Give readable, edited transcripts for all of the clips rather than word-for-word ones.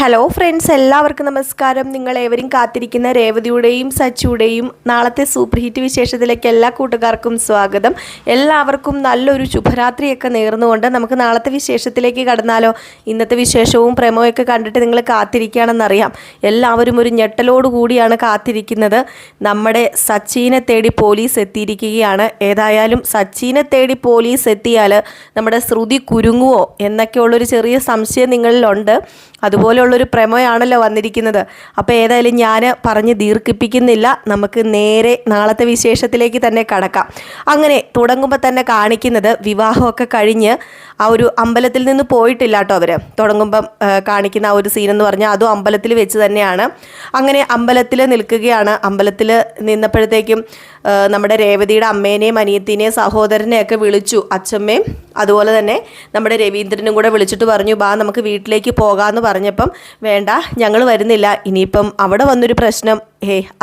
Hello friends, എല്ലാവർക്കും നമസ്കാരം. നിങ്ങളേവരും കാത്തിരിക്കുന്ന രേവതിയുടെയും സച്ചിയുടെയും നാളത്തെ സൂപ്പർ ഹിറ്റ് വിശേഷത്തിലേക്ക് എല്ലാ കൂട്ടുകാർക്കും സ്വാഗതം. എല്ലാവർക്കും നല്ലൊരു ശുഭരാത്രിയൊക്കെ നേർന്നുകൊണ്ട് നമുക്ക് നാളത്തെ വിശേഷത്തിലേക്ക് കടന്നാലോ. ഇന്നത്തെ വിശേഷവും പ്രമോയൊക്കെ കണ്ടിട്ട് നിങ്ങൾ കാത്തിരിക്കുകയാണെന്നറിയാം. എല്ലാവരും ഒരു ഞെട്ടലോട് കൂടിയാണ് കാത്തിരിക്കുന്നത്. നമ്മുടെ സച്ചിനെ തേടി പോലീസ് എത്തിയിരിക്കുകയാണ്. ഏതായാലും സച്ചിനെ തേടി പോലീസ് എത്തിയാൽ നമ്മുടെ ശ്രുതി കുരുങ്ങുമോ എന്നൊക്കെയുള്ളൊരു ചെറിയ സംശയം നിങ്ങളിലുണ്ട്. അതുപോലെയുള്ളൊരു പ്രമോയാണല്ലോ വന്നിരിക്കുന്നത്. അപ്പോൾ ഏതായാലും ഞാൻ പറഞ്ഞ് ദീർഘിപ്പിക്കുന്നില്ല, നമുക്ക് നേരെ നാളത്തെ വിശേഷത്തിലേക്ക് തന്നെ കടക്കാം. അങ്ങനെ തുടങ്ങുമ്പോൾ തന്നെ കാണിക്കുന്നത് വിവാഹമൊക്കെ കഴിഞ്ഞ് ആ ഒരു അമ്പലത്തിൽ നിന്ന് പോയിട്ടില്ല കേട്ടോ. അവർ തുടങ്ങുമ്പം കാണിക്കുന്ന ആ ഒരു സീനെന്ന് പറഞ്ഞാൽ അതും അമ്പലത്തിൽ വെച്ച് തന്നെയാണ്. അങ്ങനെ അമ്പലത്തിൽ നിൽക്കുകയാണ്. അമ്പലത്തിൽ നിന്നപ്പോഴത്തേക്കും നമ്മുടെ രേവതിയുടെ അമ്മേനെയും അനിയത്തിനെയും സഹോദരനെയൊക്കെ വിളിച്ചു. അച്ഛമ്മയും അതുപോലെ തന്നെ നമ്മുടെ രവീന്ദ്രനും കൂടെ വിളിച്ചിട്ട് പറഞ്ഞു, ബാ നമുക്ക് വീട്ടിലേക്ക് പോകാമെന്ന് പറഞ്ഞപ്പം വേണ്ട, ഞങ്ങൾ വരുന്നില്ല. ഇനിയിപ്പം അവിടെ വന്നൊരു പ്രശ്നം,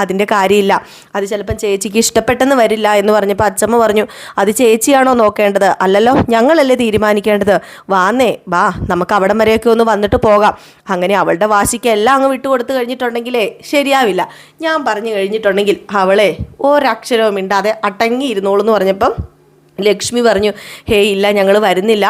അതിൻ്റെ കാര്യമില്ല, അത് ചിലപ്പം ചേച്ചിക്ക് ഇഷ്ടപ്പെട്ടെന്ന് വരില്ല എന്ന് പറഞ്ഞപ്പോൾ അച്ഛമ്മ പറഞ്ഞു, അത് ചേച്ചിയാണോ നോക്കേണ്ടത്, അല്ലല്ലോ ഞങ്ങളല്ലേ തീരുമാനിക്കേണ്ടത്, വാന്നേ ബാ നമുക്ക് അവിടം വരെയൊക്കെ ഒന്ന് വന്നിട്ട് പോകാം. അങ്ങനെ അവളുടെ വാശിക്ക് എല്ലാം അങ്ങ് വിട്ടുകൊടുത്ത് കഴിഞ്ഞിട്ടുണ്ടെങ്കിലേ ശരിയാവില്ല. ഞാൻ പറഞ്ഞു കഴിഞ്ഞിട്ടുണ്ടെങ്കിൽ അവളെ ഒരക്ഷരവും മിണ്ടാതെ അടങ്ങിയിരുന്നോളൂ എന്ന് പറഞ്ഞപ്പം ലക്ഷ്മി പറഞ്ഞു, ഇല്ല ഞങ്ങൾ വരുന്നില്ല,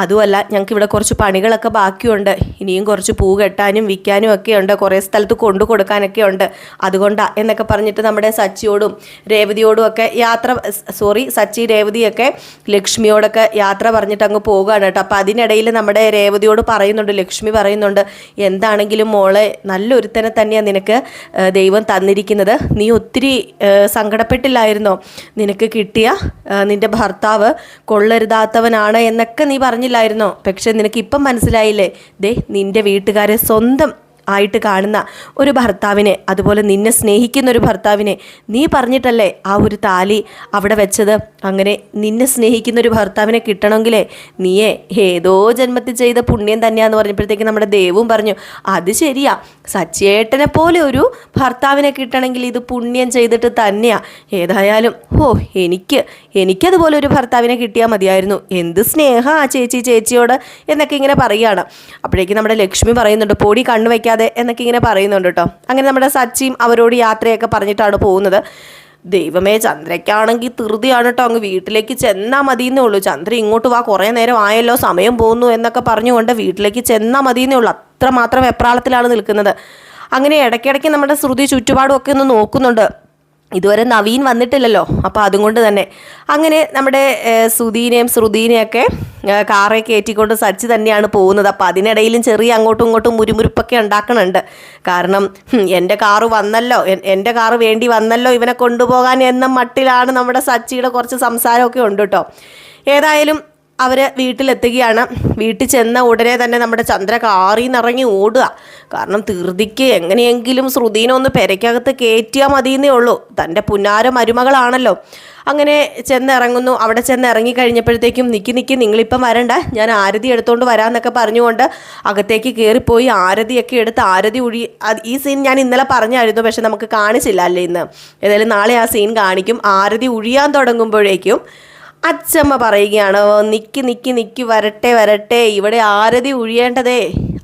അതുമല്ല ഞങ്ങൾക്ക് ഇവിടെ കുറച്ച് പണികളൊക്കെ ബാക്കിയുണ്ട്, ഇനിയും കുറച്ച് പൂ കെട്ടാനും വിൽക്കാനും ഒക്കെ ഉണ്ട്, കുറേ സ്ഥലത്ത് കൊണ്ടു കൊടുക്കാനൊക്കെ ഉണ്ട്, അതുകൊണ്ടാണ് എന്നൊക്കെ പറഞ്ഞിട്ട് നമ്മുടെ സച്ചിയോടും രേവതിയോടും ഒക്കെ സച്ചി രേവതിയൊക്കെ ലക്ഷ്മിയോടൊക്കെ യാത്ര പറഞ്ഞിട്ട് അങ്ങ് പോകുകയാണ് കേട്ടോ. അപ്പോൾ അതിനിടയിൽ നമ്മുടെ രേവതിയോട് പറയുന്നുണ്ട്, ലക്ഷ്മി പറയുന്നുണ്ട്, എന്താണെങ്കിലും മോളെ നല്ലൊരുത്തനെ തന്നെയാണ് നിനക്ക് ദൈവം തന്നിരിക്കുന്നത്, നീ ഒത്തിരി സങ്കടപ്പെട്ടില്ലായിരുന്നോ, നിനക്ക് കിട്ടിയ നിൻ്റെ ഭർത്താവ് കൊള്ളരുതാത്തവനാണ് എന്നൊക്കെ നീ പറഞ്ഞില്ലായിരുന്നോ, പക്ഷെ നിനക്ക് ഇപ്പം മനസ്സിലായില്ലേ, നിന്റെ വീട്ടുകാരെ സ്വന്തം ആയിട്ട് കാണുന്ന ഒരു ഭർത്താവിനെ, അതുപോലെ നിന്നെ സ്നേഹിക്കുന്ന ഒരു ഭർത്താവിനെ നീ പറഞ്ഞിട്ടല്ലേ ആ ഒരു താലി അവിടെ വെച്ചത്. അങ്ങനെ നിന്നെ സ്നേഹിക്കുന്ന ഒരു ഭർത്താവിനെ കിട്ടണമെങ്കിലേ നീയെ ഏതോ ജന്മത്തിൽ ചെയ്ത പുണ്യം തന്നെയാന്ന് പറഞ്ഞപ്പോഴത്തേക്ക് നമ്മുടെ ദേവും പറഞ്ഞു, അത് ശരിയാ, സച്ചിയേട്ടനെ പോലെ ഒരു ഭർത്താവിനെ കിട്ടണമെങ്കിൽ ഇത് പുണ്യം ചെയ്തിട്ട് തന്നെയാ. ഏതായാലും എനിക്കതുപോലെ ഒരു ഭർത്താവിനെ കിട്ടിയാൽ മതിയായിരുന്നു, എന്ത് സ്നേഹം ആ ചേച്ചിയോട് എന്നൊക്കെ ഇങ്ങനെ പറയുകയാണ്. അപ്പോഴേക്കും നമ്മുടെ ലക്ഷ്മി പറയുന്നുണ്ട്, പൊടി കണ്ണു വയ്ക്കാതെ എന്നൊക്കെ ഇങ്ങനെ പറയുന്നുണ്ട് കേട്ടോ. അങ്ങനെ നമ്മുടെ സച്ചിയും അവരോട് യാത്രയൊക്കെ പറഞ്ഞിട്ടാണ് പോകുന്നത്. ദൈവമേ, ചന്ദ്രയ്ക്കാണെങ്കിൽ ധൃതിയാണ് കേട്ടോ, അങ്ങ് വീട്ടിലേക്ക് ചെന്നാൽ മതിയെന്നേ ഉള്ളൂ. ചന്ദ്ര ഇങ്ങോട്ട് വാ, കുറേ നേരം ആയല്ലോ, സമയം പോകുന്നു എന്നൊക്കെ പറഞ്ഞുകൊണ്ട് വീട്ടിലേക്ക് ചെന്നാൽ മതിയെന്നേ ഉള്ളൂ. അത്രമാത്രം വെപ്രാളത്തിലാണ് നിൽക്കുന്നത്. അങ്ങനെ ഇടയ്ക്കിടയ്ക്ക് നമ്മുടെ ശ്രുതി ചുറ്റുപാടും ഒക്കെ ഒന്ന് നോക്കുന്നുണ്ട്. ഇതുവരെ നവീൻ വന്നിട്ടില്ലല്ലോ, അപ്പോൾ അതുകൊണ്ട് തന്നെ അങ്ങനെ നമ്മുടെ ശ്രുതിനെയൊക്കെ കാറെ കയറ്റിക്കൊണ്ട് സച്ചി തന്നെയാണ് പോകുന്നത്. അപ്പോൾ അതിനിടയിലും ചെറിയ അങ്ങോട്ടും ഇങ്ങോട്ടും മുരുമുരുപ്പൊക്കെ ഉണ്ടാക്കണുണ്ട്. കാരണം എൻ്റെ കാറ് വേണ്ടി വന്നല്ലോ ഇവനെ കൊണ്ടുപോകാൻ എന്ന മട്ടിലാണ് നമ്മുടെ സച്ചിയുടെ കുറച്ച് സംസാരമൊക്കെ ഉണ്ട് കേട്ടോ. ഏതായാലും അവർ വീട്ടിലെത്തുകയാണ്. വീട്ടിൽ ചെന്ന ഉടനെ തന്നെ നമ്മുടെ ചന്ദ്ര കാറിൽ നിന്നിറങ്ങി ഓടുക. കാരണം ധൃതിക്ക് എങ്ങനെയെങ്കിലും ശ്രുതിനെ ഒന്ന് പെരയ്ക്കകത്ത് കയറ്റിയാൽ മതിയെന്നേ ഉള്ളൂ, തൻ്റെ പുന്നാര മരുമകളാണല്ലോ. അങ്ങനെ ചെന്നിറങ്ങുന്നു. അവിടെ ചെന്നിറങ്ങി കഴിഞ്ഞപ്പോഴത്തേക്കും നിൽക്കി നിങ്ങളിപ്പം വരണ്ട, ഞാൻ ആരതി എടുത്തുകൊണ്ട് വരാമെന്നൊക്കെ പറഞ്ഞുകൊണ്ട് അകത്തേക്ക് കയറിപ്പോയി ആരതിയൊക്കെ എടുത്ത് ആരതി ഈ സീൻ ഞാൻ ഇന്നലെ പറഞ്ഞായിരുന്നു, പക്ഷെ നമുക്ക് കാണിച്ചില്ല അല്ലേ ഇന്ന്. ഏതായാലും നാളെ ആ സീൻ കാണിക്കും. ആരതി ഉഴിയാൻ തുടങ്ങുമ്പോഴേക്കും അച്ചമ്മ പറയുകയാണ്, നിക്കി വരട്ടെ, ഇവിടെ ആരതി ഒഴിയേണ്ടതേ,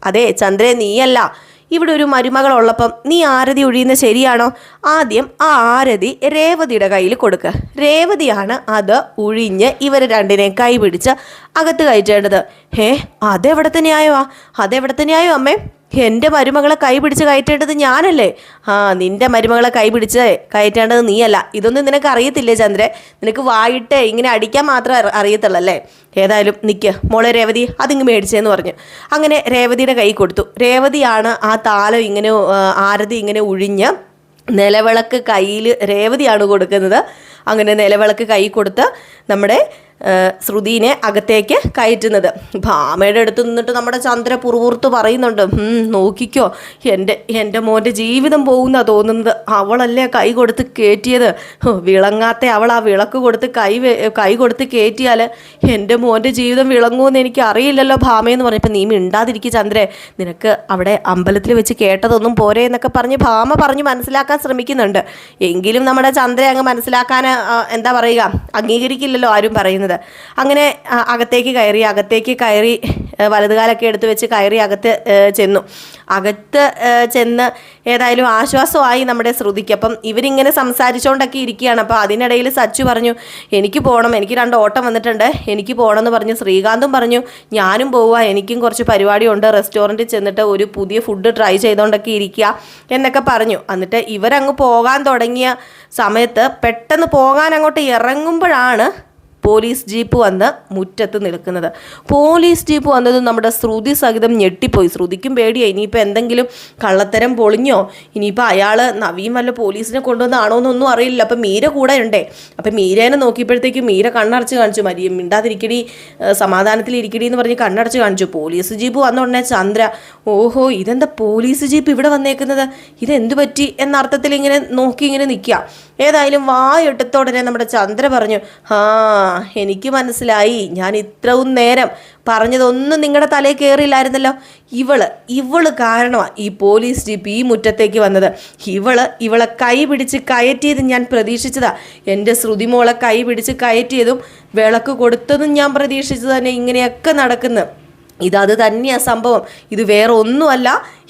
അതെ ചന്ദ്രേ നീയല്ല, ഇവിടെ ഒരു മരുമകളുള്ളപ്പം നീ ആരതി ഒഴിയുന്ന ശരിയാണോ? ആദ്യം ആ ആരതി രേവതിയുടെ കയ്യിൽ കൊടുക്കുക, രേവതിയാണ് അത് ഒഴിഞ്ഞ് ഇവർ രണ്ടിനെയും കൈ പിടിച്ച് അകത്ത് കയറ്റേണ്ടത്. അതെവിടത്തെ ന്യായോ അമ്മേ? എൻ്റെ മരുമകളെ കൈ പിടിച്ച് കയറ്റേണ്ടത് ഞാനല്ലേ? നിൻ്റെ മരുമകളെ കൈ പിടിച്ച് കയറ്റേണ്ടത് നീയല്ല. ഇതൊന്നും നിനക്ക് അറിയത്തില്ലേ ചന്ദ്രൻ? നിനക്ക് വായിട്ട് ഇങ്ങനെ അടിക്കാൻ മാത്രമേ അറിയത്തുള്ളല്ലേ? ഏതായാലും നിൽക്ക് മോളെ രേവതി, അതിങ്ങ് മേടിച്ചതെന്ന് പറഞ്ഞു. അങ്ങനെ രേവതിയുടെ കൈ കൊടുത്തു. രേവതിയാണ് ആ താലം ഇങ്ങനെ ആരതി ഇങ്ങനെ ഒഴിഞ്ഞ് നിലവിളക്ക് കയ്യിൽ രേവതിയാണ് കൊടുക്കുന്നത്. അങ്ങനെ നിലവിളക്ക് കൈ കൊടുത്ത് നമ്മുടെ ശ്രുതിനെ അകത്തേക്ക് കയറ്റുന്നത്. ഭാമയുടെ അടുത്ത് നിന്നിട്ട് നമ്മുടെ ചന്ദ്ര പുറപുറത്ത് പറയുന്നുണ്ട്, നോക്കിക്കോ എൻ്റെ മോൻ്റെ ജീവിതം പോകുന്ന തോന്നുന്നത്, അവളല്ലേ കൈ കൊടുത്ത് കയറ്റിയത്, വിളങ്ങാത്ത അവൾ ആ വിളക്ക് കൊടുത്ത് കൈ കൊടുത്ത് കയറ്റിയാൽ എൻ്റെ മോൻ്റെ ജീവിതം വിളങ്ങുമെന്ന് എനിക്ക് അറിയില്ലല്ലോ ഭാമയെന്ന് പറഞ്ഞപ്പോൾ, നീ മിണ്ടാതിരിക്കുക ചന്ദ്രേ, നിനക്ക് അവിടെ അമ്പലത്തിൽ വെച്ച് കേട്ടതൊന്നും പോരെ എന്നൊക്കെ പറഞ്ഞ് ഭാമ പറഞ്ഞ് മനസ്സിലാക്കാൻ ശ്രമിക്കുന്നുണ്ട്. എങ്കിലും നമ്മുടെ ചന്ദ്ര അങ്ങ് മനസ്സിലാക്കാൻ എന്താ പറയുക, അംഗീകരിക്കില്ലല്ലോ ആരും പറയുന്നത്. പറയുന്നത്. അങ്ങനെ അകത്തേക്ക് കയറി വലതുകാലൊക്കെ എടുത്തു വെച്ച് കയറി അകത്ത് ചെന്നു. അകത്ത് ചെന്ന് ഏതായാലും ആശ്വാസമായി നമ്മുടെ ശ്രുതിക്ക്. അപ്പം ഇവരിങ്ങനെ സംസാരിച്ചുകൊണ്ടൊക്കെ ഇരിക്കുകയാണ്. അപ്പോൾ അതിനിടയിൽ സച്ചു പറഞ്ഞു, എനിക്ക് പോകണം, എനിക്ക് 2 ഓട്ടം വന്നിട്ടുണ്ട്, എനിക്ക് പോകണം എന്ന് പറഞ്ഞു. ശ്രീകാന്തും പറഞ്ഞു, ഞാനും പോവുക, എനിക്കും കുറച്ച് പരിപാടിയുണ്ട്, റെസ്റ്റോറൻറ്റിൽ ചെന്നിട്ട് ഒരു പുതിയ ഫുഡ് ട്രൈ ചെയ്തുകൊണ്ടൊക്കെ ഇരിക്കുക എന്നൊക്കെ പറഞ്ഞു. എന്നിട്ട് ഇവരങ്ങ് പോകാൻ തുടങ്ങിയ സമയത്ത് പെട്ടെന്ന് പോകാൻ അങ്ങോട്ട് ഇറങ്ങുമ്പോഴാണ് പോലീസ് ജീപ്പ് വന്ന് മുറ്റത്ത് നിൽക്കുന്നത്. പോലീസ് ജീപ്പ് വന്നത് നമ്മുടെ ശ്രുതി സഹിതം ഞെട്ടിപ്പോയി. ശ്രുതിക്കും പേടിയായി, ഇനിയിപ്പോൾ എന്തെങ്കിലും കള്ളത്തരം പൊളിഞ്ഞോ, ഇനിയിപ്പോൾ അയാൾ നവീൻ വല്ല പോലീസിനെ കൊണ്ടുവന്നാണോ എന്നൊന്നും അറിയില്ല. അപ്പം മീര കൂടെ ഉണ്ടേ. അപ്പം മീരേനെ നോക്കിയപ്പോഴത്തേക്കും മീര കണ്ണടച്ച് കാണിച്ചു, മരിയ മിണ്ടാതിരിക്കടി, സമാധാനത്തിലിരിക്കടി എന്ന് പറഞ്ഞ് കണ്ണടച്ച് കാണിച്ചു. പോലീസ് ജീപ്പ് വന്ന ഉടനെ ചന്ദ്ര, ഓഹോ ഇതെന്താ പോലീസ് ജീപ്പ് ഇവിടെ വന്നേക്കുന്നത്, ഇതെന്തു പറ്റി എന്ന അർത്ഥത്തിൽ ഇങ്ങനെ നോക്കി ഇങ്ങനെ നിൽക്കുക. ഏതായാലും വായെടുത്തോടനെ നമ്മുടെ ചന്ദ്ര പറഞ്ഞു, എനിക്ക് മനസ്സിലായി, ഞാൻ ഇത്രയും നേരം പറഞ്ഞതൊന്നും നിങ്ങളുടെ തലയിൽ കയറിയില്ലായിരുന്നല്ലോ. ഇവള് കാരണമാണ് ഈ പോലീസ് ജീപ്പ് ഈ മുറ്റത്തേക്ക് വന്നത്. ഇവളെ കൈ പിടിച്ച് കയറ്റിയത് ഞാൻ പ്രതീക്ഷിച്ചതാ. എൻ്റെ ശ്രുതിമോളെ കൈ പിടിച്ച് കയറ്റിയതും വിളക്ക് കൊടുത്തതും ഞാൻ പ്രതീക്ഷിച്ചത് തന്നെ. ഇങ്ങനെയൊക്കെ നടക്കുന്നു, ഇതത് തന്നെയാ സംഭവം. ഇത് വേറെ ഒന്നുമല്ല,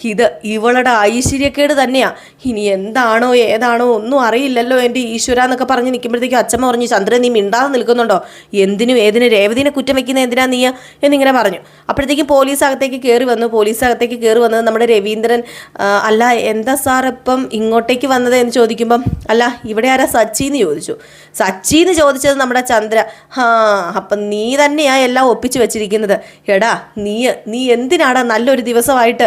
ഇത് ഇവളുടെ ഐശ്വര്യക്കേട് തന്നെയാ. ഇനി എന്താണോ ഏതാണോ ഒന്നും അറിയില്ലല്ലോ എൻ്റെ ഈശ്വര എന്നൊക്കെ പറഞ്ഞ് നിൽക്കുമ്പോഴത്തേക്കും അച്ഛമ്മ പറഞ്ഞു, ചന്ദ്രൻ നീ മിണ്ടാതെ നിൽക്കുന്നുണ്ടോ, എന്തിനും ഏതിനും രേവതിനെ കുറ്റം വയ്ക്കുന്ന എന്തിനാ നീ എന്നിങ്ങനെ പറഞ്ഞു. അപ്പോഴത്തേക്കും പോലീസ് അകത്തേക്ക് കയറി വന്നത് നമ്മുടെ രവീന്ദ്രൻ. അല്ല എന്താ സാർ ഇപ്പം ഇങ്ങോട്ടേക്ക് വന്നത് എന്ന് ചോദിക്കുമ്പം, അല്ല ഇവിടെ ആരാ സച്ചിന്ന് ചോദിച്ചു. സച്ചിന്ന് ചോദിച്ചത് നമ്മുടെ ചന്ദ്ര. അപ്പം നീ തന്നെയാ എല്ലാം ഒപ്പിച്ച് വെച്ചിരിക്കുന്നത്. എടാ നീ എന്തിനാടാ നല്ലൊരു ദിവസമായിട്ട്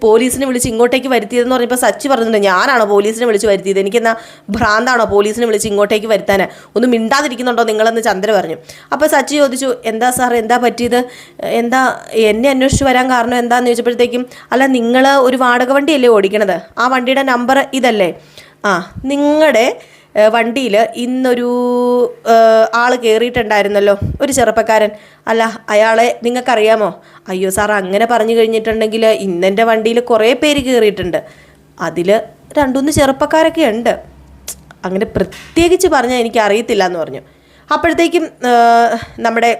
പോലീസിനെ വിളിച്ച് ഇങ്ങോട്ടേക്ക് വരുത്തിയതെന്ന് പറഞ്ഞപ്പോൾ സച്ചി പറഞ്ഞിട്ടുണ്ട്, ഞാനാണോ പോലീസിനെ വിളിച്ച് വരുത്തിയത്, എനിക്കെന്നാ ഭ്രാന്താണോ പോലീസിനെ വിളിച്ച് ഇങ്ങോട്ടേക്ക് വരുത്താൻ, ഒന്നും മിണ്ടാതിരിക്കുന്നുണ്ടോ നിങ്ങളെന്ന് ചന്ദ്ര പറഞ്ഞു. അപ്പോൾ സച്ചി ചോദിച്ചു, എന്താ സാർ എന്താ പറ്റിയത്, എന്താ എന്നെ അന്വേഷിച്ച് വരാൻ കാരണം എന്താണെന്ന് ചോദിച്ചപ്പോഴത്തേക്കും, അല്ല നിങ്ങൾ ഒരു വാടക വണ്ടിയല്ലേ ഓടിക്കണത്, ആ വണ്ടിയുടെ നമ്പർ ഇതല്ലേ, നിങ്ങളുടെ വണ്ടിയിൽ ഇന്നൊരു ആൾ കയറിയിട്ടുണ്ടായിരുന്നല്ലോ, ഒരു ചെറുപ്പക്കാരൻ, അല്ല അയാളെ നിങ്ങൾക്കറിയാമോ? അയ്യോ സാർ അങ്ങനെ പറഞ്ഞു കഴിഞ്ഞിട്ടുണ്ടെങ്കിൽ ഇന്നെൻ്റെ വണ്ടിയിൽ കുറേ പേര് കയറിയിട്ടുണ്ട്, അതിൽ 2-3 ചെറുപ്പക്കാരൊക്കെ ഉണ്ട്, അങ്ങനെ പ്രത്യേകിച്ച് പറഞ്ഞാൽ എനിക്ക് അറിയത്തില്ല എന്ന് പറഞ്ഞു. അപ്പോഴത്തേക്കും നമ്മുടെ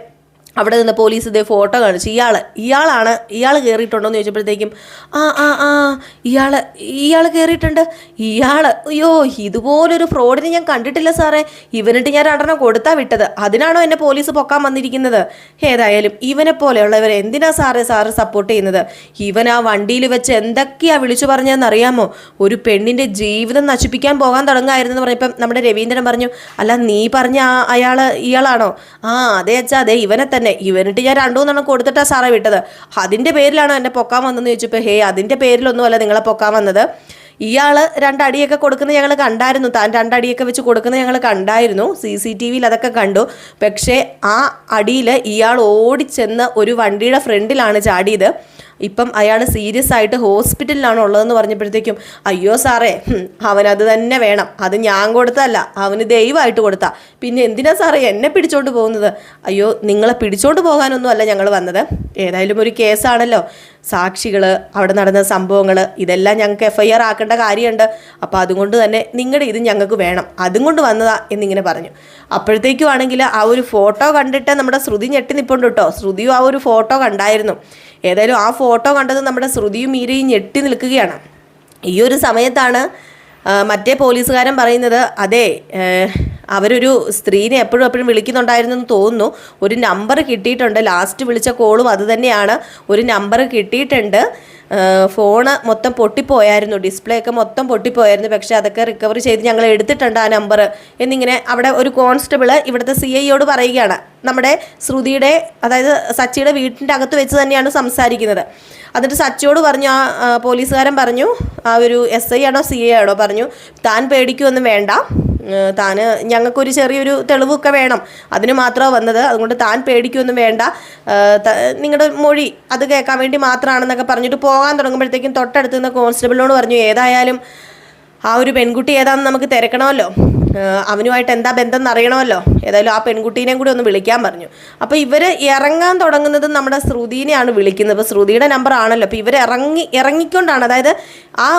അവിടെ നിന്ന് പോലീസ് ഇതേ ഫോട്ടോ കാണിച്ചു. ഇയാൾ കയറിയിട്ടുണ്ടോ എന്ന് ചോദിച്ചപ്പോഴത്തേക്കും ഇയാൾ കയറിയിട്ടുണ്ട്. അയ്യോ ഇതുപോലൊരു ഫ്രോഡിനെ ഞാൻ കണ്ടിട്ടില്ല സാറേ, ഇവനിട്ട് ഞാൻ 2 കൊടുത്താ വിട്ടത്, അതിനാണോ എന്നെ പോലീസ് പൊക്കാൻ വന്നിരിക്കുന്നത്? ഏതായാലും ഇവനെ പോലെയുള്ളവരെ എന്തിനാ സാറ് സപ്പോർട്ട് ചെയ്യുന്നത്? ഇവൻ ആ വണ്ടിയിൽ വെച്ച് എന്തൊക്കെയാ വിളിച്ചു പറഞ്ഞതെന്ന് അറിയാമോ? ഒരു പെണ്ണിൻ്റെ ജീവിതം നശിപ്പിക്കാൻ പോകാൻ തുടങ്ങായിരുന്നെന്ന് പറഞ്ഞപ്പം നമ്മുടെ രവീന്ദ്രൻ പറഞ്ഞു, അല്ല നീ പറഞ്ഞ ഇയാളാണോ? അതെ അച്ഛാ, അതെ ഇവനെ തന്നെ, ഇവനിട്ട് ഞാൻ 2-3 കൊടുത്തിട്ടാ സാറേ വിട്ടത്, അതിൻ്റെ പേരിലാണോ എന്നെ പൊക്കാൻ വന്നതെന്ന് ചോദിച്ചപ്പോൾ, അതിൻ്റെ പേരിലൊന്നുമല്ല നിങ്ങളെ പൊക്കാൻ വന്നത്, ഇയാൾ 2 അടിയൊക്കെ കൊടുക്കുന്നത് ഞങ്ങൾ കണ്ടായിരുന്നു, താൻ 2 അടിയൊക്കെ വെച്ച് കൊടുക്കുന്നത് ഞങ്ങൾ കണ്ടായിരുന്നു, CCTVയിൽ അതൊക്കെ കണ്ടു. പക്ഷേ ആ അടിയിൽ ഇയാൾ ഓടിച്ചെന്ന് ഒരു വണ്ടിയുടെ ഫ്രണ്ടിലാണ് ചാടിയത്. ഇപ്പം അയാൾ സീരിയസ് ആയിട്ട് ഹോസ്പിറ്റലിലാണ് ഉള്ളതെന്ന് പറഞ്ഞപ്പോഴത്തേക്കും, അയ്യോ സാറേ അവനത് തന്നെ വേണം, അത് ഞാൻ കൊടുത്തതല്ല, അവന് ദൈവമായിട്ട് കൊടുത്താ, പിന്നെ എന്തിനാ സാറേ എന്നെ പിടിച്ചോണ്ട് പോകുന്നത്? അയ്യോ നിങ്ങളെ പിടിച്ചോണ്ട് പോകാനൊന്നും അല്ല ഞങ്ങൾ വന്നത്, ഏതായാലും ഒരു കേസാണല്ലോ, സാക്ഷികൾ, അവിടെ നടന്ന സംഭവങ്ങൾ ഇതെല്ലാം ഞങ്ങൾക്ക് FIR ആക്കേണ്ട കാര്യമുണ്ട്, അപ്പോൾ അതുകൊണ്ട് തന്നെ നിങ്ങളുടെ ഇത് ഞങ്ങൾക്ക് വേണം, അതും കൊണ്ട് വന്നതാ എന്നിങ്ങനെ പറഞ്ഞു. അപ്പോഴത്തേക്കും ആണെങ്കിൽ ആ ഒരു ഫോട്ടോ കണ്ടിട്ട് നമ്മുടെ ശ്രുതി ഞെട്ടി നിൽപ്പുണ്ട് കേട്ടോ. ശ്രുതിയും ആ ഒരു ഫോട്ടോ കണ്ടായിരുന്നു. ഏതായാലും ആ ഫോട്ടോ കണ്ടത് നമ്മുടെ ശ്രുതിയും മീരയും ഞെട്ടി നിൽക്കുകയാണ്. ഈ ഒരു സമയത്താണ് മറ്റേ പോലീസുകാരൻ പറയുന്നത്, അതെ അവരൊരു സ്ത്രീനെ എപ്പോഴും വിളിക്കുന്നുണ്ടായിരുന്നു എന്ന് തോന്നുന്നു, ഒരു നമ്പർ കിട്ടിയിട്ടുണ്ട്, ലാസ്റ്റ് വിളിച്ച കോളും അത് തന്നെയാണ്, ഒരു നമ്പർ കിട്ടിയിട്ടുണ്ട്, ഫോണ് മൊത്തം പൊട്ടിപ്പോയായിരുന്നു, ഡിസ്പ്ലേ ഒക്കെ മൊത്തം പൊട്ടിപ്പോയായിരുന്നു, പക്ഷേ അതൊക്കെ റിക്കവർ ചെയ്ത് ഞങ്ങൾ എടുത്തിട്ടുണ്ട് ആ നമ്പർ എന്നിങ്ങനെ അവിടെ ഒരു കോൺസ്റ്റബിൾ ഇവിടുത്തെ CIയോട് പറയുകയാണ്. നമ്മുടെ ശ്രുതിയുടെ അതായത് സച്ചിയുടെ വീട്ടിൻ്റെ അകത്ത് വെച്ച് തന്നെയാണ് സംസാരിക്കുന്നത്. എന്നിട്ട് സച്ചിയോട് പറഞ്ഞു, ആ പോലീസുകാരൻ പറഞ്ഞു, ആ ഒരു SI ആണോ CI ആണോ പറഞ്ഞു, താൻ പേടിക്കുമൊന്നും വേണ്ട, താൻ ഞങ്ങൾക്കൊരു ചെറിയൊരു തെളിവൊക്കെ വേണം, അതിന് മാത്രമാണ് വന്നത്, അതുകൊണ്ട് താൻ പേടിക്കൊന്നും വേണ്ട, നിങ്ങളുടെ മൊഴി അത് കേൾക്കാൻ വേണ്ടി മാത്രമാണെന്നൊക്കെ പറഞ്ഞിട്ട് പോകാൻ തുടങ്ങുമ്പോഴത്തേക്കും തൊട്ടടുത്ത് നിന്ന് കോൺസ്റ്റബിളിനോട് പറഞ്ഞു, ഏതായാലും ആ ഒരു പെൺകുട്ടി ഏതാണെന്ന് നമുക്ക് തിരക്കണമല്ലോ, അവനുമായിട്ട് എന്താ ബന്ധം എന്നറിയണമല്ലോ, ഏതായാലും ആ പെൺകുട്ടീനെയും കൂടി ഒന്ന് വിളിക്കാൻ പറഞ്ഞു. അപ്പോൾ ഇവർ ഇറങ്ങാൻ തുടങ്ങുന്നത് നമ്മുടെ ശ്രുതിനെയാണ് വിളിക്കുന്നത്. അപ്പോൾ ശ്രുതിയുടെ നമ്പർ ആണല്ലോ, അപ്പോൾ ഇവർ ഇറങ്ങിക്കൊണ്ടാണ്, അതായത് ആ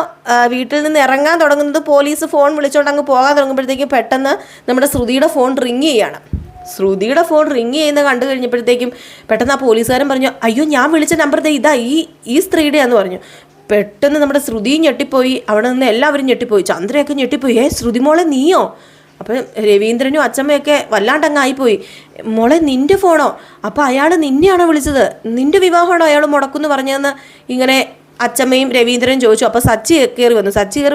വീട്ടിൽ നിന്ന് ഇറങ്ങാൻ തുടങ്ങുന്നത് പോലീസ് ഫോൺ വിളിച്ചുകൊണ്ട് അങ്ങ് പോകാൻ തുടങ്ങുമ്പോഴത്തേക്കും പെട്ടെന്ന് നമ്മുടെ ശ്രുതിയുടെ ഫോൺ റിങ് ചെയ്യാണ്. ശ്രുതിയുടെ ഫോൺ റിങ് ചെയ്യുന്ന കണ്ടു കഴിഞ്ഞപ്പോഴത്തേക്കും പെട്ടെന്ന് ആ പോലീസുകാരൻ പറഞ്ഞു, അയ്യോ ഞാൻ വിളിച്ച നമ്പർ ഇതാ ഈ സ്ത്രീയുടെയാന്ന് പറഞ്ഞു. പെട്ടെന്ന് നമ്മുടെ ശ്രുതിയും ഞെട്ടിപ്പോയി, അവിടെ നിന്ന് എല്ലാവരും ഞെട്ടിപ്പോയി, ചന്ദ്രയൊക്കെ ഞെട്ടിപ്പോയി. ശ്രുതി മോളെ നീയോ? അപ്പം രവീന്ദ്രനും അച്ചമ്മയൊക്കെ വല്ലാണ്ടങ്ങ് ആയിപ്പോയി. മോളെ നിൻ്റെ ഫോണോ? അപ്പോൾ അയാൾ നിന്നെയാണോ വിളിച്ചത്? നിൻ്റെ വിവാഹമാണോ അയാൾ മുടക്കുമെന്ന് പറഞ്ഞതെന്ന് ഇങ്ങനെ അച്ചമ്മയും രവീന്ദ്രനും ചോദിച്ചു. അപ്പോൾ സച്ചി കയറി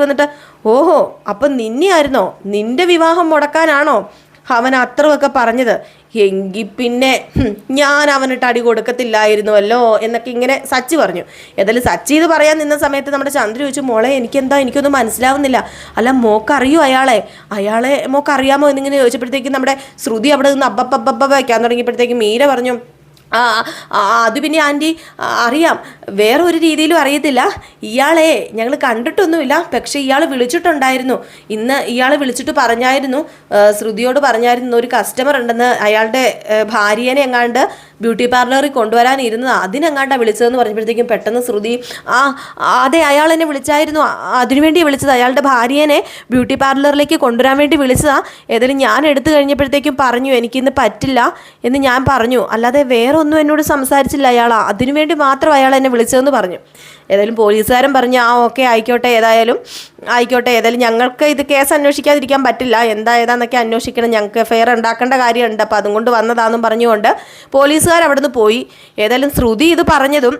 വന്നിട്ട് ഓഹോ അപ്പം നിന്നെയായിരുന്നോ? നിൻ്റെ വിവാഹം മുടക്കാനാണോ അവൻ അത്രയൊക്കെ പറഞ്ഞത്? എങ്കിൽ പിന്നെ ഞാൻ അവനിട്ട് അടി കൊടുക്കത്തില്ലായിരുന്നുവല്ലോ എന്നൊക്കെ ഇങ്ങനെ സച്ചി പറഞ്ഞു. ഏതായാലും സച്ചി ഇത് പറയാൻ നിന്ന സമയത്ത് നമ്മുടെ ചന്ദ്ര ചോദിച്ചു, മോളെ എനിക്കൊന്നും മനസ്സിലാവുന്നില്ല. അല്ല മോക്കറിയോ അയാളെ മോക്കറിയാമോ എന്നിങ്ങനെ ചോദിച്ചപ്പോഴത്തേക്കും നമ്മുടെ ശ്രുതി അവിടെ നിന്ന് അബ്ബബ്ബബ്ബ വയ്ക്കാൻ തുടങ്ങിയപ്പോഴത്തേക്കും മീര പറഞ്ഞു, അത് പിന്നെ ആൻറ്റി അറിയാം, വേറെ ഒരു രീതിയിലും അറിയത്തില്ല. ഇയാളെ ഞങ്ങൾ കണ്ടിട്ടൊന്നുമില്ല, പക്ഷെ ഇയാൾ വിളിച്ചിട്ടുണ്ടായിരുന്നു. ഇന്ന് ഇയാൾ വിളിച്ചിട്ട് പറഞ്ഞായിരുന്നു, ശ്രുതിയോട് പറഞ്ഞായിരുന്നു ഒരു കസ്റ്റമർ ഉണ്ടെന്ന്, അയാളുടെ ഭാര്യനെ എങ്ങാണ്ട് ബ്യൂട്ടി പാർലറിൽ കൊണ്ടുവരാനിരുന്നത്, അതിനെങ്ങാണ്ടാണ് വിളിച്ചതെന്ന് പറഞ്ഞപ്പോഴത്തേക്കും പെട്ടെന്ന് ശ്രുതി അതെ അയാൾ എന്നെ വിളിച്ചായിരുന്നു, അതിനുവേണ്ടി വിളിച്ചത്, അയാളുടെ ഭാര്യനെ ബ്യൂട്ടി പാർലറിലേക്ക് കൊണ്ടുവരാൻ വേണ്ടി വിളിച്ചതാണ്. ഏതായാലും ഞാൻ എടുത്തു കഴിഞ്ഞപ്പോഴത്തേക്കും പറഞ്ഞു എനിക്കിന്ന് പറ്റില്ല എന്ന് ഞാൻ പറഞ്ഞു, അല്ലാതെ വേറെ ഒന്നും എന്നോട് സംസാരിച്ചില്ല അയാൾ, അതിനുവേണ്ടി മാത്രം അയാൾ എന്നെ വിളിച്ചതെന്ന് പറഞ്ഞു. ഏതായാലും പോലീസുകാരൻ പറഞ്ഞു ഓക്കെ ആയിക്കോട്ടെ, ഏതായാലും ഞങ്ങൾക്ക് ഇത് കേസ് അന്വേഷിക്കാതിരിക്കാൻ പറ്റില്ല, ഏതാന്നൊക്കെ അന്വേഷിക്കണം, ഞങ്ങൾക്ക് എഫ്ഐആർ ഉണ്ടാക്കേണ്ട കാര്യമുണ്ട്, അപ്പോൾ അതുകൊണ്ട് വന്നതാണെന്നും പറഞ്ഞുകൊണ്ട് പോലീസുകാർ അവിടുന്ന് പോയി. ഏതായാലും ശ്രുതി ഇത് പറഞ്ഞതും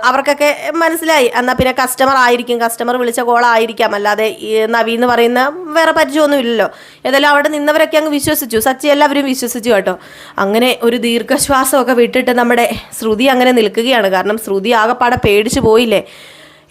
അവർക്കൊക്കെ മനസ്സിലായി, എന്നാൽ പിന്നെ കസ്റ്റമർ വിളിച്ച കോളായിരിക്കാം, അല്ലാതെ നവീൻ എന്ന് പറയുന്ന വേറെ പരിചയമൊന്നും ഇല്ലല്ലോ. ഏതായാലും അവിടെ നിന്നവരൊക്കെ അങ്ങ് വിശ്വസിച്ചു, സച്ചി എല്ലാവരും വിശ്വസിച്ചു കേട്ടോ. അങ്ങനെ ഒരു ദീർഘശ്വാസമൊക്കെ വിട്ടിട്ട് നമ്മുടെ ശ്രുതി അങ്ങനെ നിൽക്കുകയാണ്. കാരണം ശ്രുതി ആകെപ്പാടെ പേടിച്ചു പോയില്ലേ.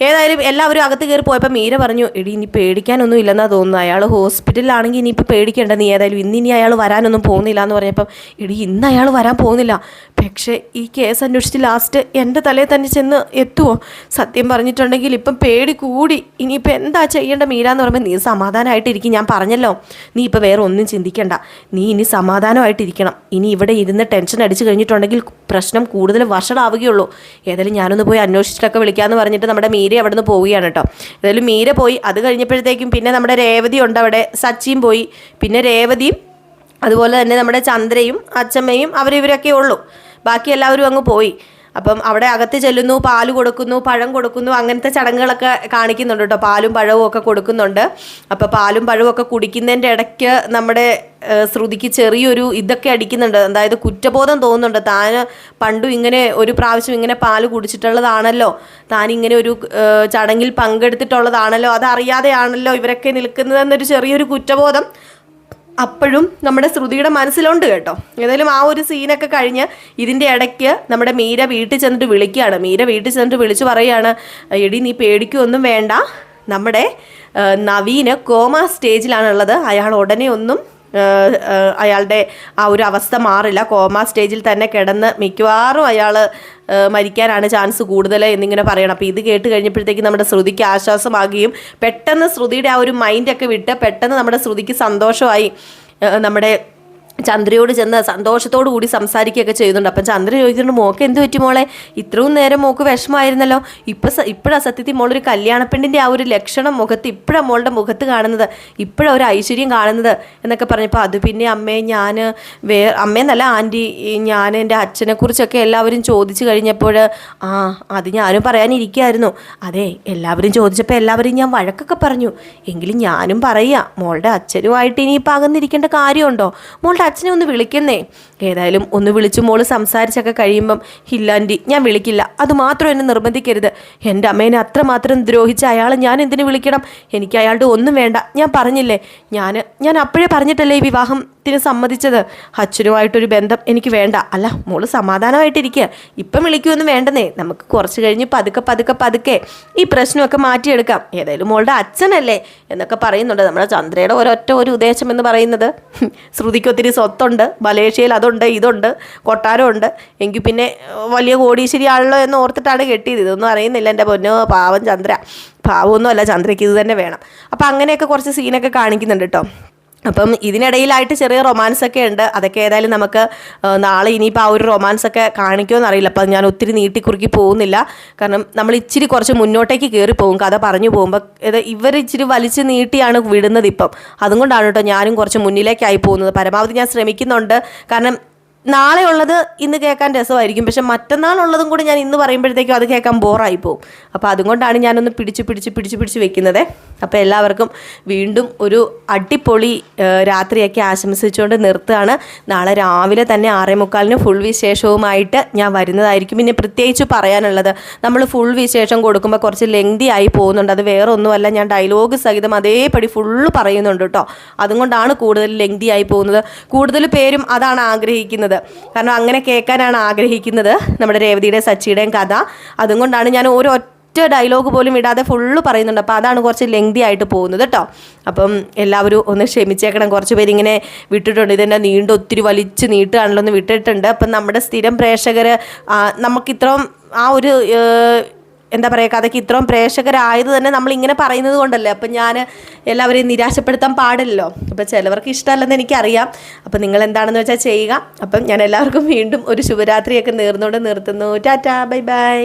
ഏതായാലും എല്ലാവരും അകത്ത് കയറി പോയപ്പോൾ മീര പറഞ്ഞു, എടി ഇനി പേടിക്കാനൊന്നും ഇല്ലെന്നാ തോന്നുന്നു, അയാൾ ഹോസ്പിറ്റലിലാണെങ്കിൽ ഇനിയിപ്പോൾ പേടിക്കേണ്ട, നീ ഏതായാലും ഇനി അയാൾ വരാനൊന്നും പോകുന്നില്ല എന്ന് പറഞ്ഞപ്പം, എടി ഇന്ന് അയാൾ വരാൻ പോകുന്നില്ല, പക്ഷേ ഈ കേസ് അന്വേഷിച്ച് ലാസ്റ്റ് എൻ്റെ തലയിൽ തന്നെ ചെന്ന് എത്തുമോ? സത്യം പറഞ്ഞിട്ടുണ്ടെങ്കിൽ ഇപ്പം പേടി കൂടി, ഇനിയിപ്പോൾ എന്താ ചെയ്യേണ്ട മീര എന്ന് പറയുമ്പോൾ, നീ സമാധാനമായിട്ടിരിക്കും, ഞാൻ പറഞ്ഞല്ലോ, നീ ഇപ്പോൾ വേറെ ഒന്നും ചിന്തിക്കേണ്ട, നീ ഇനി സമാധാനമായിട്ടിരിക്കണം, ഇനി ഇവിടെ ഇരുന്ന് ടെൻഷൻ അടിച്ചു കഴിഞ്ഞിട്ടുണ്ടെങ്കിൽ പ്രശ്നം കൂടുതൽ വഷളാവുകയുള്ളൂ. ഏതായാലും ഞാനൊന്ന് പോയി അന്വേഷിച്ചിട്ടൊക്കെ വിളിക്കാമെന്ന് പറഞ്ഞിട്ട് നമ്മുടെ മീര അവിടെ നിന്ന് പോവുകയാണ് കേട്ടോ. ഏതായാലും മീര പോയി. അത് കഴിഞ്ഞപ്പോഴത്തേക്കും പിന്നെ നമ്മുടെ രേവതി ഉണ്ട് അവിടെ, സച്ചിയും പോയി, പിന്നെ രേവതിയും അതുപോലെ തന്നെ നമ്മുടെ ചന്ദ്രയും അച്ചമ്മയും ഇവരൊക്കെ ഉള്ളൂ, ബാക്കി എല്ലാവരും അങ്ങ് പോയി. അപ്പം അവിടെ അകത്ത് ചെല്ലുന്നു, പാല് കൊടുക്കുന്നു, പഴം കൊടുക്കുന്നു, അങ്ങനത്തെ ചടങ്ങുകളൊക്കെ കാണിക്കുന്നുണ്ട് കേട്ടോ. പാലും പഴവും ഒക്കെ കൊടുക്കുന്നുണ്ട്. അപ്പോൾ പാലും പഴവും ഒക്കെ കുടിക്കുന്നതിൻ്റെ ഇടയ്ക്ക് നമ്മുടെ ശ്രുതിക്ക് ചെറിയൊരു ഇതൊക്കെ അടിക്കുന്നുണ്ട്, അതായത് കുറ്റബോധം തോന്നുന്നുണ്ട്. താൻ പണ്ടും ഇങ്ങനെ ഒരു പ്രാവശ്യം ഇങ്ങനെ പാല് കുടിച്ചിട്ടുള്ളതാണല്ലോ, താൻ ഇങ്ങനെ ഒരു ചടങ്ങിൽ പങ്കെടുത്തിട്ടുള്ളതാണല്ലോ, അതറിയാതെയാണല്ലോ ഇവരൊക്കെ നിൽക്കുന്നതെന്നൊരു ചെറിയൊരു കുറ്റബോധം അപ്പോഴും നമ്മുടെ ശ്രുതിയുടെ മനസ്സിലുണ്ട് കേട്ടോ. ഏതായാലും ആ ഒരു സീനൊക്കെ കഴിഞ്ഞ് ഇതിൻ്റെ ഇടയ്ക്ക് നമ്മുടെ മീര വീട്ടിൽ ചെന്നിട്ട് വിളിക്കുകയാണ്. മീര വീട്ടിൽ ചെന്നിട്ട് വിളിച്ചു പറയുകയാണ്, എടി നീ പേടിക്കൊന്നും വേണ്ട, നമ്മുടെ നവീന് കോമ സ്റ്റേജിലാണുള്ളത്, അയാൾ ഉടനെ ഒന്നും അയാളുടെ ആ ഒരു അവസ്ഥ മാറില്ല, കോമ സ്റ്റേജിൽ തന്നെ കിടന്ന് മിക്കവാറും അയാൾ മരിക്കാനാണ് ചാൻസ് കൂടുതൽ എന്നിങ്ങനെ പറയണം. അപ്പോൾ ഇത് കേട്ട് കഴിഞ്ഞപ്പോഴത്തേക്ക് നമ്മുടെ ശ്രുതിക്ക് ആശ്വാസമാകുകയും പെട്ടെന്ന് ശ്രുതിയുടെ ആ ഒരു മൈൻഡൊക്കെ വിട്ട് പെട്ടെന്ന് നമ്മുടെ ശ്രുതിക്ക് സന്തോഷമായി. നമ്മുടെ ചന്ദ്രയോട് ചെന്ന് സന്തോഷത്തോടു കൂടി സംസാരിക്കുകയൊക്കെ ചെയ്യുന്നുണ്ട്. അപ്പം ചന്ദ്ര ചോദിക്കുന്നുണ്ട്, മോൾക്ക് എന്ത് പറ്റി മോളെ, ഇത്രയും നേരം മോൾക്ക് വിഷമമായിരുന്നല്ലോ, ഇപ്പോഴാണ് സത്യത്തിൽ മോളൊരു കല്യാണപ്പെണ്ണിൻ്റെ ആ ഒരു ലക്ഷണം മുഖത്ത് ഇപ്പോഴാണ് മോളുടെ മുഖത്ത് കാണുന്നത്, ഇപ്പോഴാണ് ഒരു ഐശ്വര്യം കാണുന്നത് എന്നൊക്കെ പറഞ്ഞപ്പോൾ, അത് പിന്നെ അമ്മേ ഞാൻ അമ്മയെന്നല്ല ആൻറ്റി, ഞാൻ എൻ്റെ അച്ഛനെക്കുറിച്ചൊക്കെ എല്ലാവരും ചോദിച്ചു കഴിഞ്ഞപ്പോൾ അത് ഞാനും പറയാനിരിക്കുകയായിരുന്നു. അതെ എല്ലാവരും ചോദിച്ചപ്പോൾ എല്ലാവരും ഞാൻ വഴക്കൊക്കെ പറഞ്ഞു, എങ്കിലും ഞാനും പറയുക, മോളുടെ അച്ഛനുമായിട്ട് ഇനിയിപ്പോൾ അകന്നിരിക്കേണ്ട കാര്യമുണ്ടോ, മോളുടെ അച്ഛനെ ഒന്ന് വിളിക്കുന്നേ. ഏതായാലും ഒന്ന് വിളിച്ചു മോള് സംസാരിച്ചൊക്കെ കഴിയുമ്പം, ഇല്ലാൻറ്റി ഞാൻ വിളിക്കില്ല, അതുമാത്രം എന്നെ നിർബന്ധിക്കരുത്, എൻ്റെ അമ്മേനെ അത്രമാത്രം ദ്രോഹിച്ച അയാളെ ഞാൻ എന്തിനു വിളിക്കണം, എനിക്ക് അയാളുടെ ഒന്നും വേണ്ട, ഞാൻ പറഞ്ഞില്ലേ, ഞാൻ അപ്പോഴേ പറഞ്ഞിട്ടല്ലേ ഈ വിവാഹത്തിന് സമ്മതിച്ചത്, അച്ഛനുമായിട്ടൊരു ബന്ധം എനിക്ക് വേണ്ട. അല്ല മോള് സമാധാനമായിട്ടിരിക്കുക, ഇപ്പം വിളിക്കുമൊന്നും വേണ്ടെന്നേ, നമുക്ക് കുറച്ച് കഴിഞ്ഞ് പതുക്കെ ഈ പ്രശ്നമൊക്കെ മാറ്റിയെടുക്കാം, ഏതായാലും മോളുടെ അച്ഛനല്ലേ എന്നൊക്കെ പറയുന്നുണ്ട്. നമ്മുടെ ചന്ദ്രയുടെ ഒരു ഉദ്ദേശം എന്ന് പറയുന്നത്, ശ്രുതിക്ക് ഒത്തിരി സ്വത്തുണ്ട്, മലേഷ്യയിൽ അതുണ്ട് ഇതുണ്ട് കൊട്ടാരമുണ്ട്, എങ്കിൽ പിന്നെ വലിയ കോടീശ്വരി ആണല്ലോ എന്ന് ഓർത്തിട്ടാണ് കെട്ടിയത്. ഇതൊന്നും അറിയുന്നില്ല എൻ്റെ പൊന്നോ, പാവം ചന്ദ്ര, പാവമൊന്നും അല്ല, ചന്ദ്രയ്ക്ക് ഇത് തന്നെ വേണം. അപ്പോൾ അങ്ങനെയൊക്കെ കുറച്ച് സീനൊക്കെ കാണിക്കുന്നുണ്ട് കേട്ടോ. അപ്പം ഇതിനിടയിലായിട്ട് ചെറിയ റൊമാൻസൊക്കെ ഉണ്ട്. അതൊക്കെ ഏതായാലും നമുക്ക് നാളെ ഇനിയിപ്പോൾ ആ ഒരു റൊമാൻസൊക്കെ കാണിക്കുമെന്ന് അറിയില്ല. അപ്പം ഞാൻ ഒത്തിരി നീട്ടിക്കുറുക്കി പോകുന്നില്ല. കാരണം നമ്മൾ ഇച്ചിരി കുറച്ച് മുന്നോട്ടേക്ക് കയറി പോകും കഥ പറഞ്ഞു പോകുമ്പോൾ. ഇവർ ഇച്ചിരി വലിച്ച് നീട്ടിയാണ് വിടുന്നത് ഇപ്പം. അതുകൊണ്ടാണ് കേട്ടോ ഞാനും കുറച്ച് മുന്നിലേക്കായി പോകുന്നത്. പരമാവധി ഞാൻ ശ്രമിക്കുന്നുണ്ട്. കാരണം നാളെ ഉള്ളത് ഇന്ന് കേൾക്കാൻ രസമായിരിക്കും, പക്ഷെ മറ്റന്നാളുള്ളതും കൂടി ഞാൻ ഇന്ന് പറയുമ്പോഴത്തേക്കും അത് കേൾക്കാൻ ബോറായി പോകും. അപ്പോൾ അതുകൊണ്ടാണ് ഞാനൊന്ന് പിടിച്ച് വെക്കുന്നത്. അപ്പോൾ എല്ലാവർക്കും വീണ്ടും ഒരു അടിപൊളി രാത്രിയൊക്കെ ആശംസിച്ചുകൊണ്ട് നിർത്തുകയാണ്. നാളെ രാവിലെ തന്നെ 6:45 ഫുൾ വിശേഷവുമായിട്ട് ഞാൻ വരുന്നതായിരിക്കും. പിന്നെ പ്രത്യേകിച്ച് പറയാനുള്ളത്, നമ്മൾ ഫുൾ വിശേഷം കൊടുക്കുമ്പോൾ കുറച്ച് ലെങ്തി ആയി പോകുന്നുണ്ട്. അത് വേറെ ഒന്നുമല്ല, ഞാൻ ഡയലോഗ് സഹിതം അതേപടി ഫുള്ള് പറയുന്നുണ്ട് കേട്ടോ. അതുകൊണ്ടാണ് കൂടുതൽ ലെങ്തി ആയി പോകുന്നത്. കൂടുതൽ പേരും അതാണ് ആഗ്രഹിക്കുന്നത്. കാരണം അങ്ങനെ കേൾക്കാനാണ് ആഗ്രഹിക്കുന്നത് നമ്മുടെ രേവതിയുടെ സച്ചിയുടെയും കഥ. അതുകൊണ്ടാണ് ഞാൻ ഒറ്റ ഡയലോഗ് പോലും ഇടാതെ ഫുള്ള് പറയുന്നുണ്ട്. അപ്പോൾ അതാണ് കുറച്ച് ലെങ്തി ആയിട്ട് പോകുന്നത് കേട്ടോ. അപ്പം എല്ലാവരും ഒന്ന് ക്ഷമിച്ചേക്കണം. കുറച്ച് പേരിങ്ങനെ വിട്ടിട്ടുണ്ട്, ഇതെന്നെ ഒത്തിരി വലിച്ച് നീട്ടുകയാണല്ലോ എന്ന് വിട്ടിട്ടുണ്ട്. അപ്പം നമ്മുടെ സ്ഥിരം പ്രേക്ഷകർ നമുക്കിത്രയും ആ ഒരു എന്താ പറയുക, കഥയ്ക്ക് ഇത്രയും പ്രേക്ഷകരായത് തന്നെ നമ്മളിങ്ങനെ പറയുന്നത് കൊണ്ടല്ലേ. അപ്പം ഞാൻ എല്ലാവരെയും നിരാശപ്പെടുത്താൻ പാടില്ലല്ലോ. അപ്പം ചിലവർക്ക് ഇഷ്ടമല്ലെന്ന് എനിക്കറിയാം. അപ്പം നിങ്ങൾ എന്താണെന്ന് വെച്ചാൽ ചെയ്യുക. അപ്പം ഞാൻ എല്ലാവർക്കും വീണ്ടും ഒരു ശുഭരാത്രിയൊക്കെ നേർന്നുകൊണ്ട് നിർത്തുന്നു. Tata, bye bye.